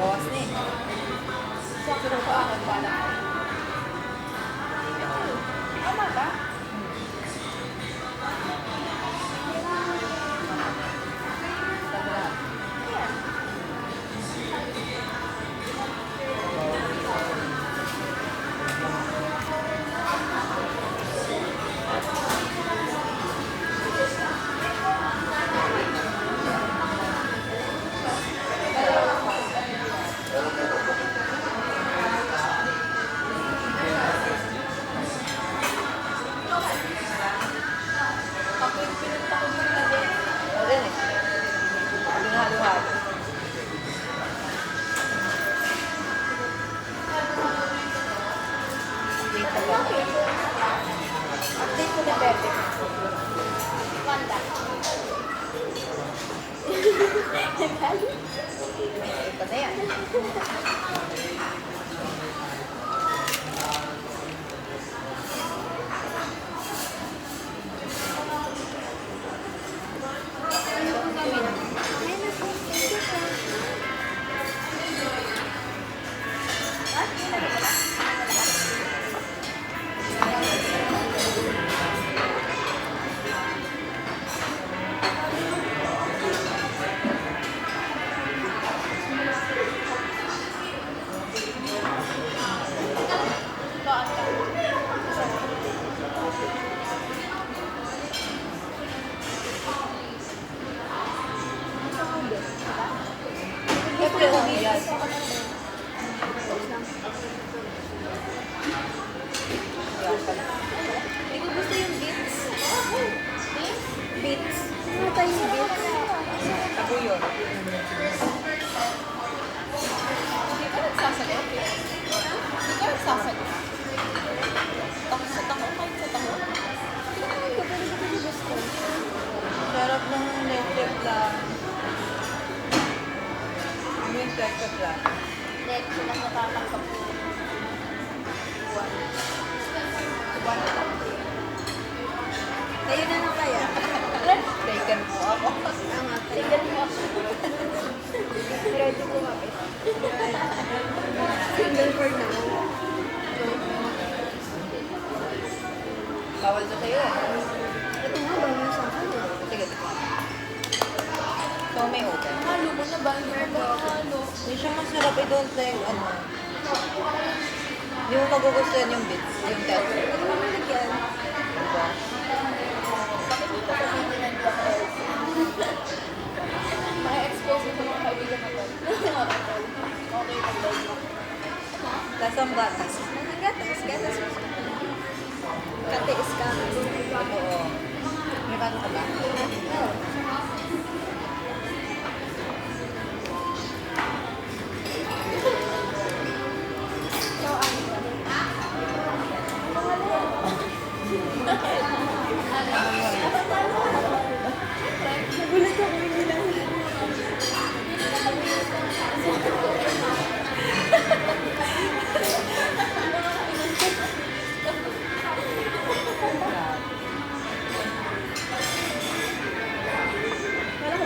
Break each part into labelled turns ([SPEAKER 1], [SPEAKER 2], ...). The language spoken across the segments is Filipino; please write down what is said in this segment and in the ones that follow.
[SPEAKER 1] Bawas na eh. Pero paangan pa na. Tama ba? Update ko na Bebe. Wanda. Ito na yan. Hindi ko gusto yung beats. Beats. Ano tayo yung beats? Tabo yun. Hindi ka nagsasagot? Hindi ka nagsasagot? Takot sa tango? Kahit sa tango? Hindi ko gusto. Sarap ng electric lang. Yung electric lang. Electric lang natatakap ko. Kayo na lang kaya? Taken po ako. Tama, taken po ako. Ready po kami. Single for now. Bawal to kayo eh. Ito nga, bawal yung sa akin eh. Sige, ito. Ito may open. Halo mo na ba? Halo. Hindi siya masarap. I don't like, ano. Hindi mo magugustuhan yung bits. Yung test. Hindi mo malagyan. Diba? Ma-expose ito mga kaibigan natin. Okay, pag-live mo. Lasang gatas. Lasang gatas. Gatas. Katiis ka. Oo. May paano ka ba? Oo. Nagulat ako hindi lang. Wala ko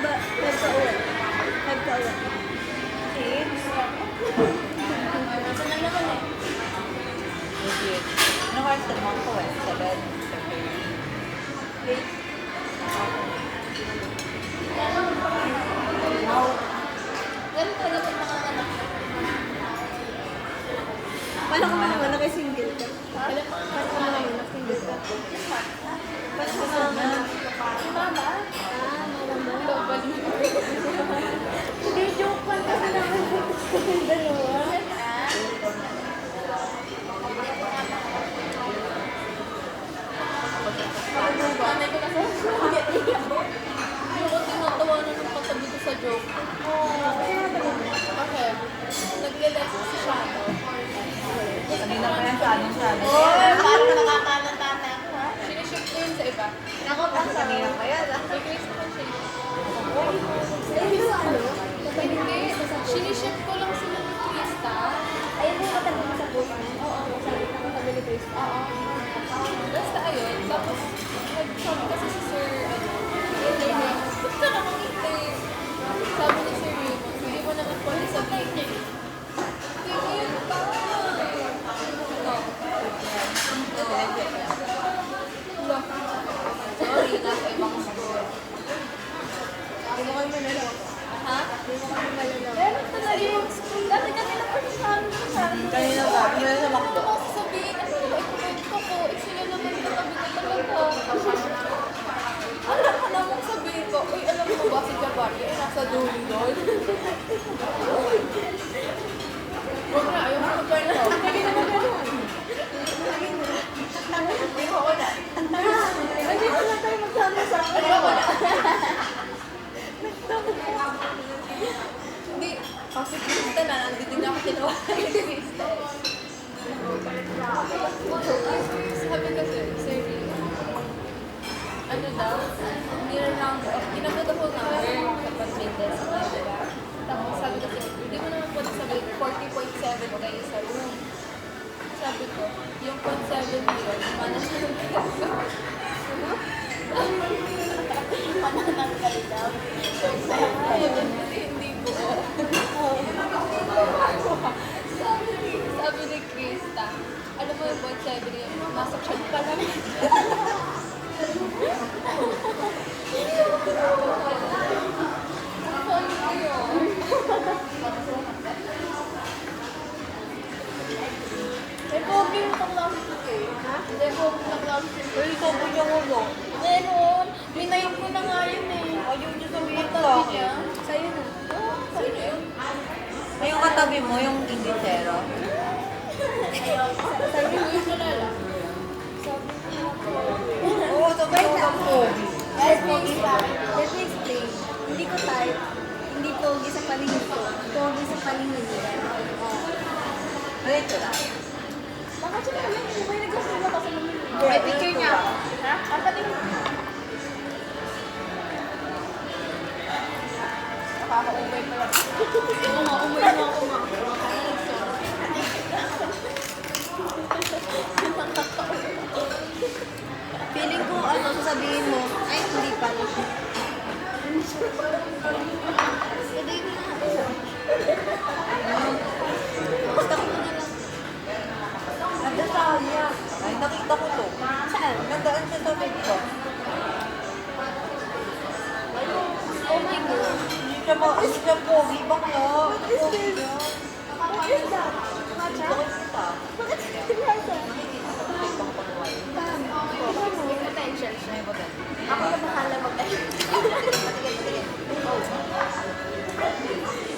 [SPEAKER 2] kanina pa yan.
[SPEAKER 1] May Grace naman siya.
[SPEAKER 3] Ayun yung ano?
[SPEAKER 1] Hindi. Siniship ko lang sila ni Krista.
[SPEAKER 3] Ayun yung katabi mo sa bukan. Oo. Sabi ka katabi ni Grace.
[SPEAKER 1] Oo. Basta ayun. Tapos, nagsabi kasi si Sir, ba't ka nakangiti? Sabi ni Sir Raymond, hindi mo naman po sabihin niya. Tingin pa. No. Sorry, nasa ibang school.
[SPEAKER 3] Hindi mo kayo manalo.
[SPEAKER 1] Ha?
[SPEAKER 3] Hindi mo kayo manalo.
[SPEAKER 1] Meron talaga yung school. Dati kanina pa rin sa amin sa
[SPEAKER 2] Kanina ba? Kanina sa Macdo.
[SPEAKER 1] Ano ko sasabihin? Ano ba? Ikwento ko. Sila naman katabi ko talaga. Alam ka namang sabihin ko, uy, alam mo ba si Jabari ay nasa dulo doon? Huwag na, ayaw mo magkwento.
[SPEAKER 3] Hindi naman ganun.
[SPEAKER 1] Hindi ko na.
[SPEAKER 3] Nandito na tayo magsama sa akin.
[SPEAKER 1] Ayaw ko na. Hindi. Kasi Krista na, nandito na ako tinawagan ni Krista. Sabi kasi, Sir, ano daw, nilalang, ginagod ako number kapag may test na, diba? Tapos sabi kasi, hindi mo naman pwede sabi, 40.7 kayo sa room. Sabi ko, yung 0.7 yun, manananggal daw. Manananggal daw. Kasi hindi po. Sabi ni Krista, alam mo yung 0.7 yun, nasa chat pa namin. May pogi yung kaklase ko eh. Ha? May pogi yung kaklase ko.
[SPEAKER 2] Pero ikaw po yung ulo.
[SPEAKER 1] Meron. Minayong ko na nga yun eh.
[SPEAKER 2] Ayaw niyo sabihin sa
[SPEAKER 1] Sabi
[SPEAKER 2] akin.
[SPEAKER 1] niya.
[SPEAKER 3] Sa'yo na.
[SPEAKER 1] Oh, sino yun?
[SPEAKER 2] Ay, yung katabi mo, yung indicero.
[SPEAKER 1] Sabi ko yung kalala.
[SPEAKER 2] Oo, sabi ko ng pogi.
[SPEAKER 3] Let me explain. Hindi ko type. Hindi pogi sa paningin ko. Pogi sa paningin nila.
[SPEAKER 2] Ganito lang.
[SPEAKER 3] Bakit siya naman? Kung may nagkasama kasi naman.
[SPEAKER 1] May picture niya ako. Ha? Ang patingin. Nakaka-umay pa lang. Oo nga, umay na ako nga.
[SPEAKER 3] Feeling ko, ano, sasabihin mo, ay, hindi pa. Hindi na. Gusto ko na lang.
[SPEAKER 2] Nagdasaan niya. Ay, nakita ko to.
[SPEAKER 3] Saan?
[SPEAKER 2] Nandaan siya sa TikTok.
[SPEAKER 3] Pogi ko.
[SPEAKER 2] Hindi siya pogi. Bakla. Pogi niya.
[SPEAKER 3] What is that? Matcha?
[SPEAKER 2] Bakit kita?
[SPEAKER 3] Bakit sinasa?
[SPEAKER 2] Nakikita ko sa TikTok pa naman.
[SPEAKER 3] May potential siya.
[SPEAKER 2] May ba din?
[SPEAKER 3] Ako na bahala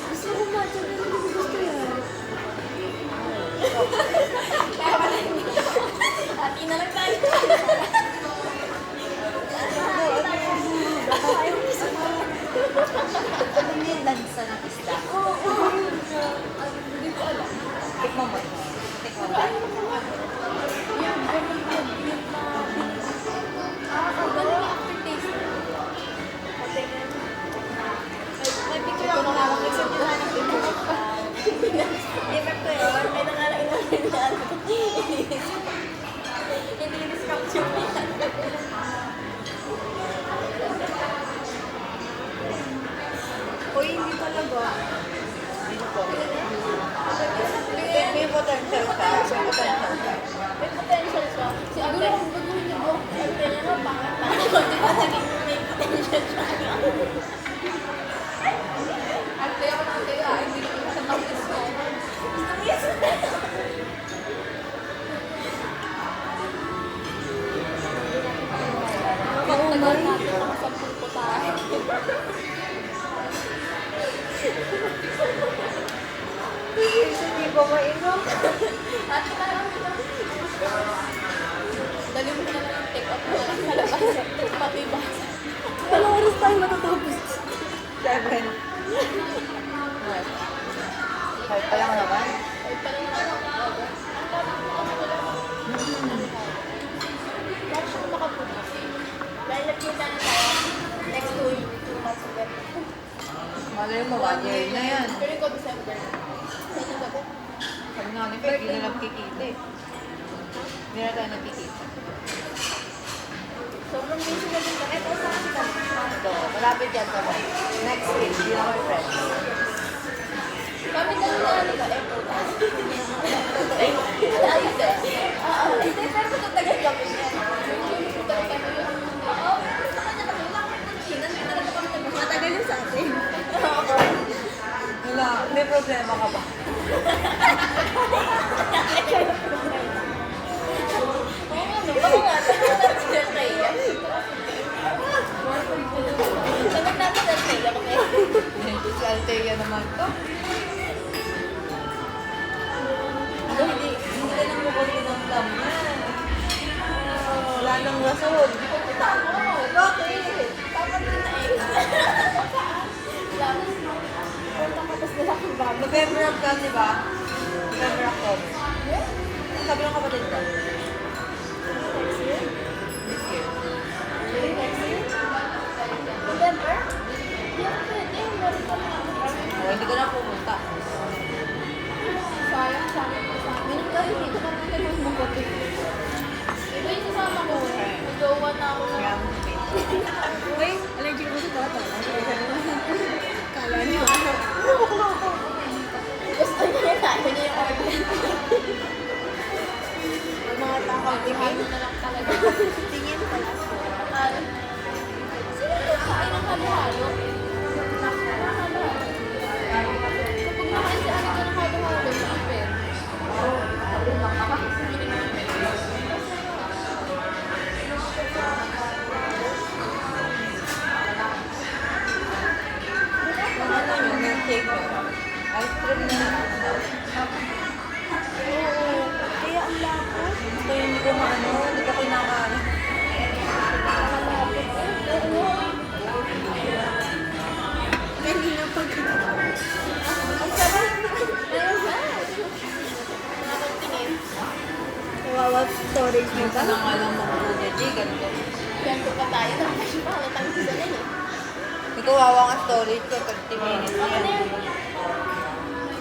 [SPEAKER 3] Gusto ko matcha na hindi ko gusto yan.
[SPEAKER 1] Ati na lang tayo.
[SPEAKER 3] Ayaw ko sa
[SPEAKER 2] Ano yung lansa ng isda?
[SPEAKER 1] Hindi ko alam.
[SPEAKER 2] Tikman mo. Tikman mo.
[SPEAKER 1] Yung ganun yung ganun yung aftertaste. May picture ako na hawak sa buhan ng picture.
[SPEAKER 3] Effect ko yun. May nangalay na rin na ano.
[SPEAKER 1] Hindi discount yung
[SPEAKER 3] Uy, hindi talaga.
[SPEAKER 2] May potential ka. May potential ka.
[SPEAKER 1] May potential siya. Siguro kung baguhin niyo po, sabi niya na pangat na. Diba naging may potential siya. At kaya ako ng kaya, hindi ko sa tapos ko. Yes! Tagal natin mga 10 po tayo.
[SPEAKER 3] Hindi ko mainom.
[SPEAKER 1] Ate na lang ito. Dali mo na lang yung take out mo na lang sa labas. Pati basa.
[SPEAKER 3] Anong oras tayo matatapos?
[SPEAKER 2] 7. Ay, pa lang naman.
[SPEAKER 1] Ay, parang ano. Bakit siya makapulis? Dahil nagkita na December.
[SPEAKER 2] Malay mo, 1 year na yan.
[SPEAKER 1] Pero ko December. Sa inyo ba?
[SPEAKER 2] Sabi nga ni Peg, hindi na nagkikita eh. Hindi na tayo nagkikita.
[SPEAKER 3] Sobrang busy na din kami. Ito sa kasi kami.
[SPEAKER 2] Ito, malapit yan sa mga. Next week, hindi na my friends.
[SPEAKER 1] Kami dalawa nila, April. Ayos eh. Hindi, pero tatagal kami niya. Tatagal kami yun. Oo, pero sa kanya kami, wala kami kunsinan. Hindi talaga kami nag-
[SPEAKER 3] Matagal yung sa atin.
[SPEAKER 2] Wala, may problema ka ba?
[SPEAKER 1] Oo nga, no? Baka nga, sabi natin si Del Rey. Sabi natin Del Rey ako eh.
[SPEAKER 2] Si Altea naman to. Hindi ka nang mukunti ng lam yan. Wala nang rasod.
[SPEAKER 1] Bakit? Dapat din na eh. Tapos, tapos nila akong bago.
[SPEAKER 2] November ka, di ba? November, October. Sabi ng kapatid ko.
[SPEAKER 3] Next year?
[SPEAKER 2] This year.
[SPEAKER 3] Next year?
[SPEAKER 1] November? Hindi ako pwede. Meron ka na.
[SPEAKER 2] Oh, hindi ko na pumunta.
[SPEAKER 1] Sayang, sabi ko sa amin. Kasi dito kami nagmumukot eh. Iba yung sasama ko. Nag-jowa na ako
[SPEAKER 2] Kaya
[SPEAKER 1] ng...
[SPEAKER 2] mo si Peg.
[SPEAKER 3] Uy, allergic ako sa bata. Kala niyo.
[SPEAKER 1] Gusto niya yun. Ayaw niya yung order.
[SPEAKER 3] Mga takang tingin.
[SPEAKER 1] Ano na lang talaga.
[SPEAKER 3] Tingin pala.
[SPEAKER 1] Ano? Sino ito kain ng halo-halo? Kapag nakain si Anika ng halo-halo, saan pwede?
[SPEAKER 2] Kung ano yung milkshake mo. Ice cream na.
[SPEAKER 3] Oo. Kaya ang lapot.
[SPEAKER 2] Ito yung hindi ko maano, hindi ko kinakain.
[SPEAKER 3] Hindi na pag...
[SPEAKER 1] Ang sarap. Meron ba? Nakakatingin.
[SPEAKER 3] Kawawa storage mo
[SPEAKER 2] Minsan
[SPEAKER 3] ba?
[SPEAKER 2] na nga lang mag-Kuya G, ganito.
[SPEAKER 1] Ganito pa tayo. Tapos pa halatang isa na eh.
[SPEAKER 2] May kawawa nga storage ko, 30 minutes
[SPEAKER 1] Ako na
[SPEAKER 2] yan.
[SPEAKER 1] yun.